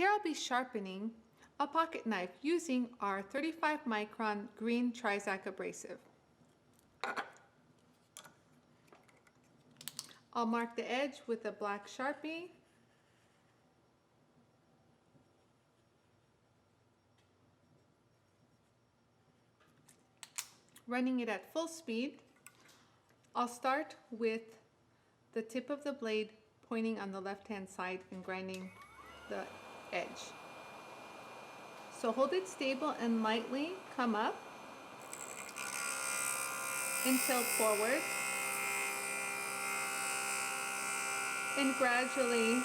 Here I'll be sharpening a pocket knife using our 35 micron green Trizact abrasive. I'll mark the edge with a black Sharpie. Running it at full speed, I'll start with the tip of the blade pointing on the left-hand side and grinding the edge. So hold it stable and lightly come up and tilt forward, and gradually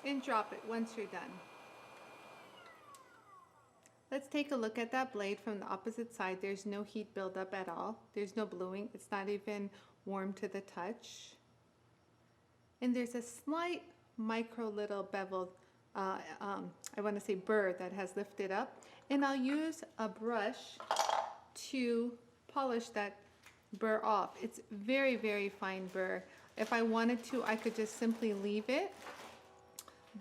and drop it once you're done. Let's take a look at that blade from the opposite side. There's no heat buildup at all. There's no bluing. It's not even warm to the touch. And there's a slight micro little bevel, I want to say burr, that has lifted up. And I'll use a brush to polish that burr off. It's very, very fine burr. If I wanted to, I could just simply leave it,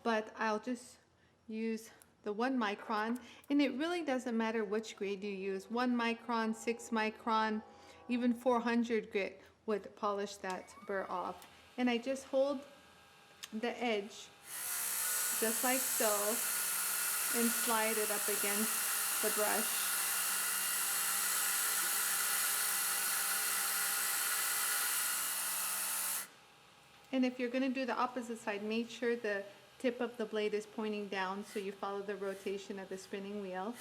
but I'll just use the 1 micron, and it really doesn't matter which grade you use. 1 micron, 6 micron, even 400 grit would polish that burr off. And I just hold the edge just like so and slide it up against the brush. And if you're going to do the opposite side, make sure the tip of the blade is pointing down so you follow the rotation of the spinning wheel.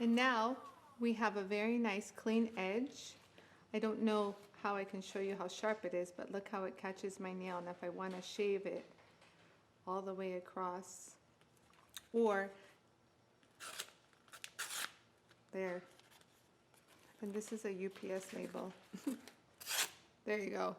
And now we have a very nice clean edge. I don't know how I can show you how sharp it is, but look how it catches my nail. And if I want to shave it all the way across, or there. And this is a UPS label. There you go.